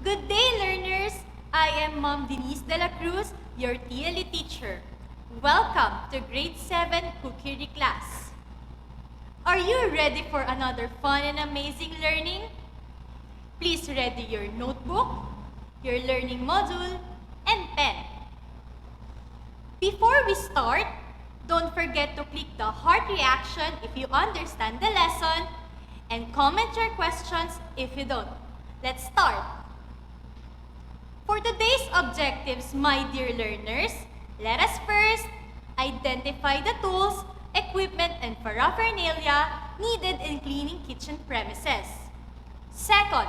Good day, learners! I am Ma'am Denise de la Cruz, your TLE teacher. Welcome to Grade 7 Cookery class. Are you ready for another fun and amazing learning? Please ready your notebook, your learning module, and pen. Before we start, don't forget to click the heart reaction if you understand the lesson and comment your questions if you don't. Let's start. For today's objectives, my dear learners, let us first identify the tools, equipment, and paraphernalia needed in cleaning kitchen premises. Second,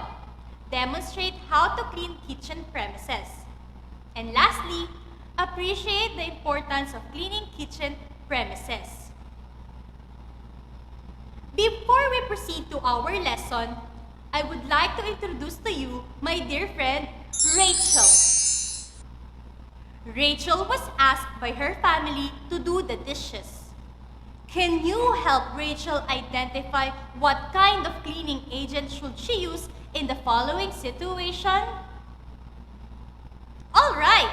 demonstrate how to clean kitchen premises. And lastly, appreciate the importance of cleaning kitchen premises. Before we proceed to our lesson, I would like to introduce to you my dear friend, Rachel. Rachel was asked by her family to do the dishes. Can you help Rachel identify what kind of cleaning agent should she use in the following situation? All right,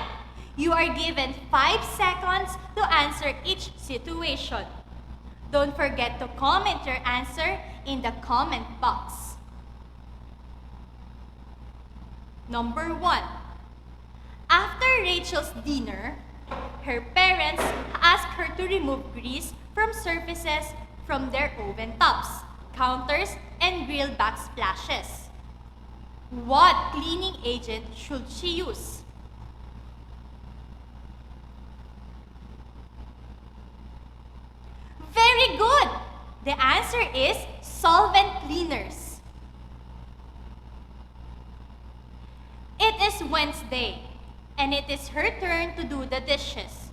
you are given 5 seconds to answer each situation. Don't forget to comment your answer in the comment box. Number 1. After Rachel's dinner, her parents asked her to remove grease from surfaces from their oven tops, counters, and grill backsplashes. What cleaning agent should she use? Very good! The answer is solvent cleaners. It is Wednesday, and it is her turn to do the dishes.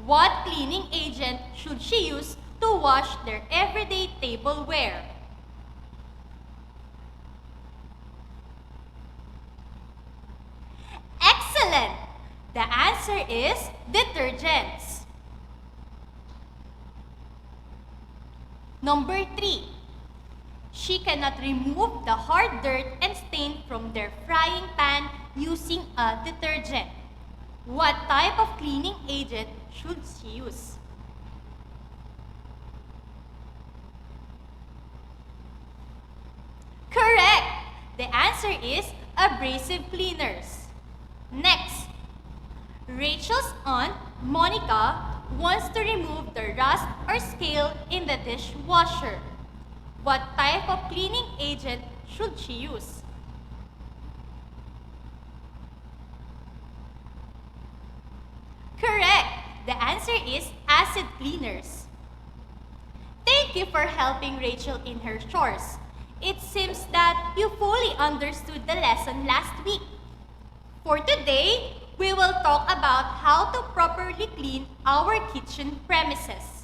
What cleaning agent should she use to wash their everyday tableware? Excellent! The answer is detergents. Number 3. She cannot remove the hard dirt and stain from their frying pan using a detergent. What type of cleaning agent should she use? Correct! The answer is abrasive cleaners. Next, Rachel's aunt, Monica, wants to remove the rust or scale in the dishwasher. What type of cleaning agent should she use? Correct! The answer is acid cleaners. Thank you for helping Rachel in her chores. It seems that you fully understood the lesson last week. For today, we will talk about how to properly clean our kitchen premises.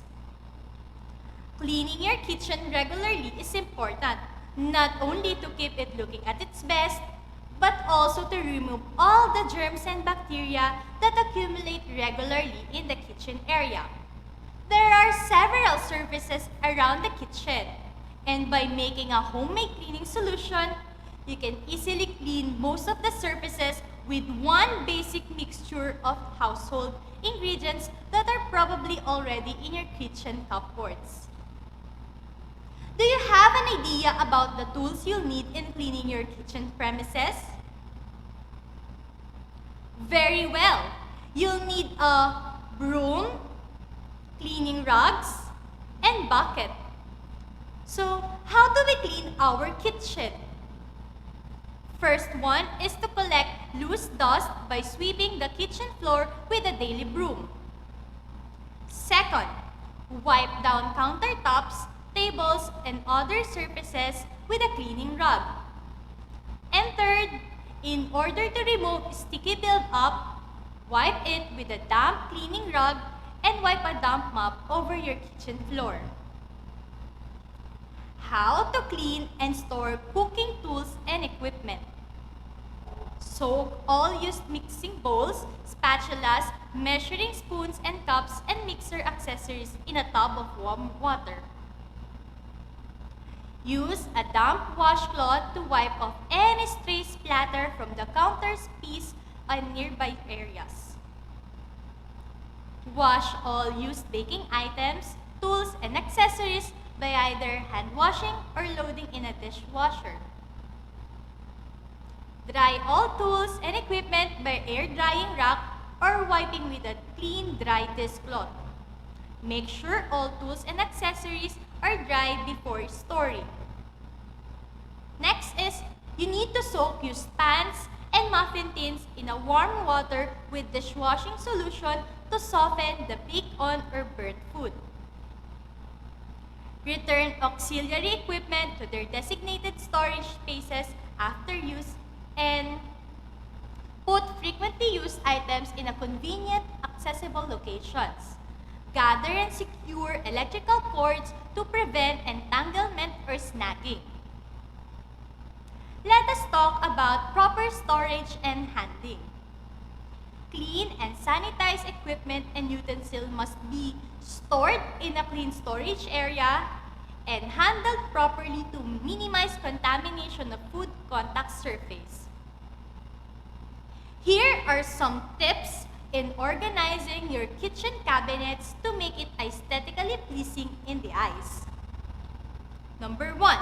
Cleaning your kitchen regularly is important, not only to keep it looking at its best, but also to remove all the germs and bacteria that accumulate regularly in the kitchen area. There are several surfaces around the kitchen, and by making a homemade cleaning solution, you can easily clean most of the surfaces with one basic mixture of household ingredients that are probably already in your kitchen cupboards. Do you have an idea about the tools you'll need in cleaning your kitchen premises? Very well. You'll need a broom, cleaning rags, and bucket. So, how do we clean our kitchen? First one is to collect loose dust by sweeping the kitchen floor with a daily broom. Second, wipe down countertops, tables, and other surfaces with a cleaning rag. And third, in order to remove sticky buildup, wipe it with a damp cleaning rag and wipe a damp mop over your kitchen floor. How to clean and store cooking tools and equipment. Soak all used mixing bowls, spatulas, measuring spoons and cups, and mixer accessories in a tub of warm water. Use a damp washcloth to wipe off any stray splatter from the counter's piece on nearby areas. Wash all used baking items, tools, and accessories by either hand washing or loading in a dishwasher. Dry all tools and equipment by air drying rack or wiping with a clean dry dishcloth. Make sure all tools and accessories are dry before storing. Next is, you need to soak used pans and muffin tins in a warm water with dishwashing solution to soften the baked-on or burnt food. Return auxiliary equipment to their designated storage spaces after use and put frequently used items in a convenient, accessible locations. Gather and secure electrical cords to prevent entanglement or snagging. Let us talk about proper storage and handling. Clean and sanitized equipment and utensils must be stored in a clean storage area and handled properly to minimize contamination of food contact surface. Here are some tips in organizing your kitchen cabinets to make it aesthetically pleasing in the eyes. Number 1.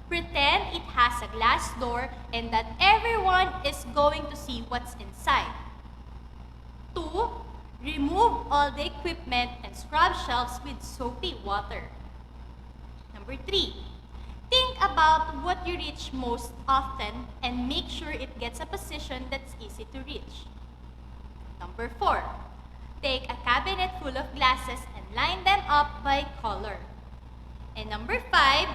Pretend it has a glass door and that everyone is going to see what's inside. 2. Remove all the equipment and scrub shelves with soapy water. Number 3. Think about what you reach most often and make sure it gets a position that's easy to reach. Number 4. Take a cabinet full of glasses and line them up by color. And number 5.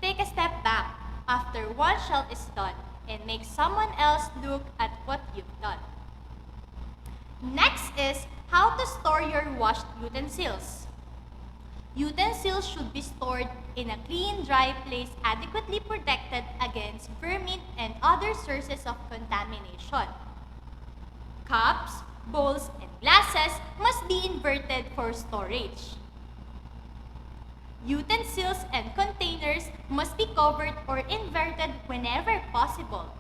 Take a step back after one shelf is done and make someone else look at what you've done. Next is how to store your washed utensils. Utensils should be stored in a clean, dry place adequately protected against vermin and other sources of contamination. Cups, bowls, and glasses must be inverted for storage. Utensils and containers must be covered or inverted whenever possible.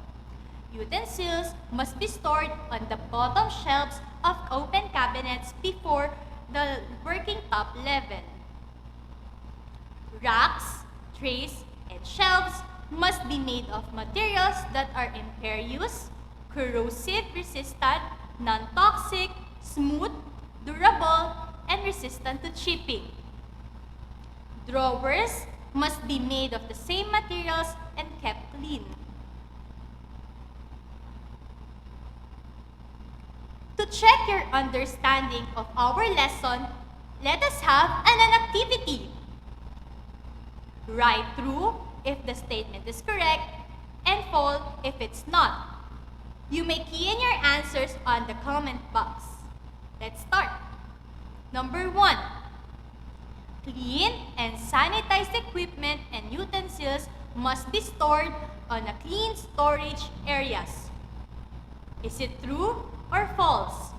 Utensils must be stored on the bottom shelves of open cabinets before the working top level. Racks, trays, and shelves must be made of materials that are impervious, corrosion-resistant, non-toxic, smooth, durable, and resistant to chipping. Drawers must be made of the same materials and kept clean. To check your understanding of our lesson, let us have an activity. Write true if the statement is correct and false if it's not. You may key in your answers on the comment box. Let's start. Number 1. Clean and sanitized equipment and utensils must be stored on a clean storage areas. Is it true or false?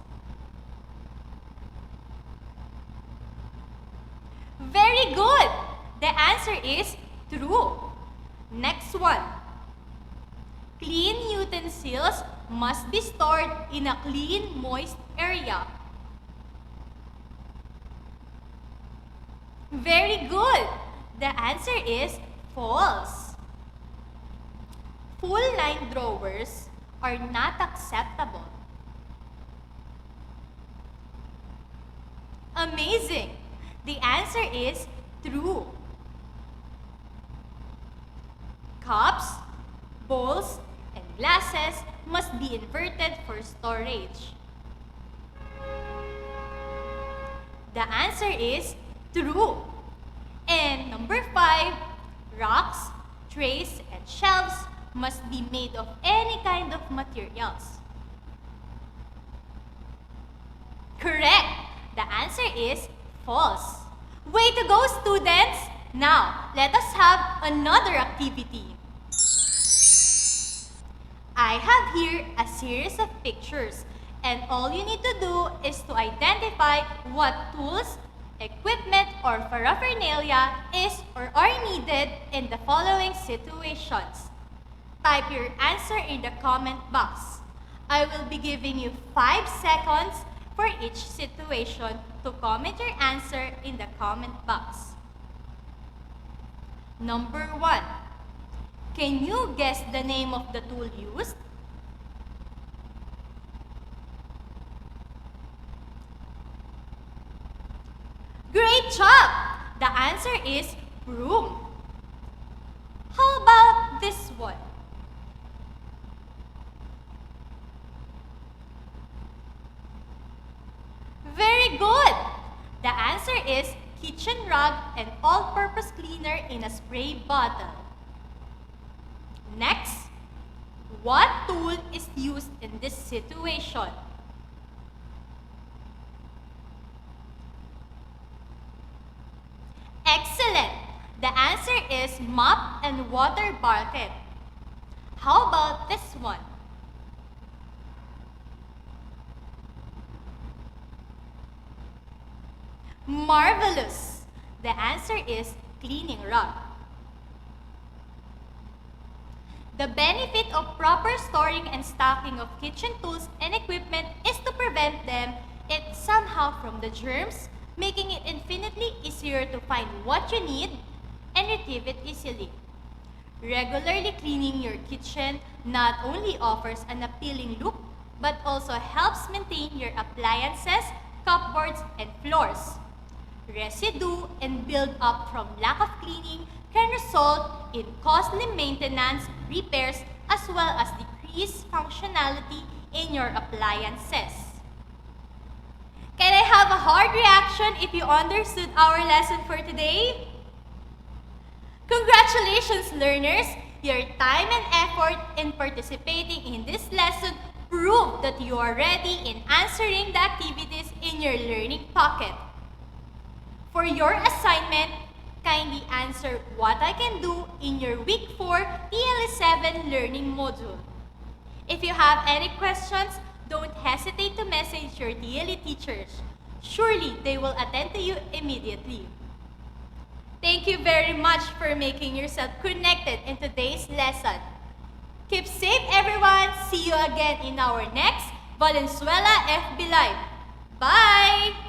Very good! The answer is true. Next one. Clean utensils must be stored in a clean, moist area. Very good! The answer is false. Full-line drawers are not acceptable. Amazing! The answer is true. Cups, bowls, and glasses must be inverted for storage. The answer is true. And number 5, racks, trays, and shelves must be made of any kind of materials. Correct! The answer is false. Way to go, students! Now, let us have another activity. I have here a series of pictures, and all you need to do is to identify what tools, equipment, or paraphernalia is or are needed in the following situations. Type your answer in the comment box. I will be giving you 5 seconds for each situation to comment your answer in the comment box. Number 1. Can you guess the name of the tool used? Great job! The answer is broom. How about this one? Very good! The answer is kitchen rag and all-purpose cleaner in a spray bottle. Next, what tool is used in this situation? Excellent! The answer is mop and water bucket. How about this one? Marvelous! The answer is cleaning rug. The benefit of proper storing and stocking of kitchen tools and equipment is to prevent it somehow from the germs, making it infinitely easier to find what you need and retrieve it easily. Regularly cleaning your kitchen not only offers an appealing look, but also helps maintain your appliances, cupboards, and floors. Residue and build-up from lack of cleaning can result in costly maintenance, repairs, as well as decreased functionality in your appliances. Can I have a hard reaction if you understood our lesson for today? Congratulations, learners! Your time and effort in participating in this lesson prove that you are ready in answering the activities in your learning pocket. For your assignment, kindly answer what I can do in your Week 4 TLE7 learning module. If you have any questions, don't hesitate to message your TLE teachers. Surely they will attend to you immediately. Thank you very much for making yourself connected in today's lesson. Keep safe, everyone. See you again in our next Valenzuela FB Live. Bye!